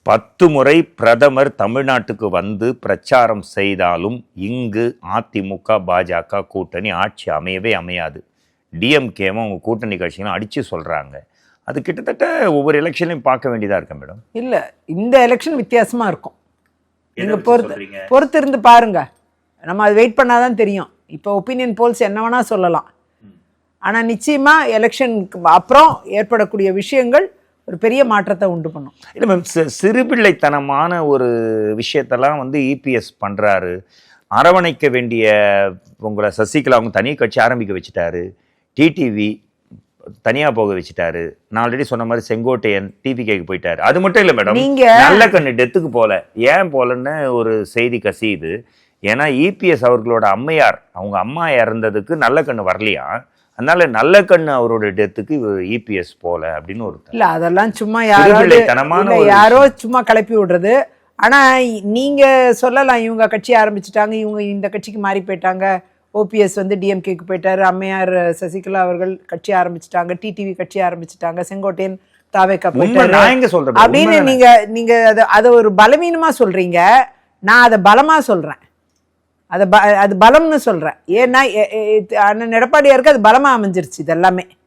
10 முறை பிரதமர் தமிழ்நாட்டுக்கு வந்து பிரச்சாரம் செய்தாலும் இங்கு அதிமுக பாஜக கூட்டணி ஆட்சி அமையவே அமையாது. டிஎம்கேவும் அவங்க கூட்டணி கட்சிகளும் அடிச்சு சொல்றாங்க. அது கிட்டத்தட்ட ஒவ்வொரு எலெக்ஷன்லையும் பார்க்க வேண்டியதா இருக்கு மேடம். இல்ல, இந்த எலெக்ஷன் வித்தியாசமா இருக்கும். நீங்க பொறுத்து இருந்து பாருங்க. நம்ம அது வெயிட் பண்ணாதான் தெரியும். இப்போ ஒப்பீனியன் போல்ஸ் என்ன வேணா சொல்லலாம். ஆனா நிச்சயமா எலெக்ஷனுக்கு அப்புறம் ஏற்படக்கூடிய விஷயங்கள் ஒரு பெரிய மாற்றத்தை உண்டு பண்ணும். இல்லை மேம், சிறுபிள்ளைத்தனமான ஒரு விஷயத்தெல்லாம் வந்து இபிஎஸ் பண்ணுறாரு. அரவணைக்க வேண்டிய உங்களை சசிகலா அவங்க தனி கட்சி ஆரம்பிக்க வச்சுட்டாரு. டிடிவி தனியாக போக வச்சுட்டாரு. நான் ஆல்ரெடி சொன்ன மாதிரி செங்கோட்டையன் டிவிகேக்கு போயிட்டாரு. அது மட்டும் இல்லை மேடம், நல்ல கண்ணு டெத்துக்கு போல. ஏன் போலன்னு ஒரு செய்தி கசியுது. ஏன்னா இபிஎஸ் அவர்களோட அம்மையார், அவங்க அம்மா இறந்ததுக்கு நல்ல கண்ணு வரலையா, அதனால நல்ல கண்ணு அவரோட டெத்துக்கு இபிஎஸ் போல அப்படின்னு ஒரு இல்ல, அதெல்லாம் சும்மா யாரோ சும்மா கிளப்பி விடுறது. ஆனா நீங்க சொல்லலாம், இவங்க கட்சி ஆரம்பிச்சுட்டாங்க, இவங்க இந்த கட்சிக்கு மாறி போயிட்டாங்க, ஓபிஎஸ் வந்து டிஎம்கேக்கு போயிட்டாரு, அம்மையார் சசிகலா அவர்கள் கட்சி ஆரம்பிச்சுட்டாங்க, டிடிவி கட்சி ஆரம்பிச்சுட்டாங்க, செங்கோட்டையன் தாவேக்கா போயிட்டாரு அப்படின்னு நீங்க அதை ஒரு பலவீனமா சொல்றீங்க. நான் அதை பலமா சொல்றேன். அது பலம்னு சொல்றேன். ஏன்னா அண்ணன் எடப்பாடியாருக்கு அது பலமா அமைஞ்சிருச்சு இது எல்லாமே.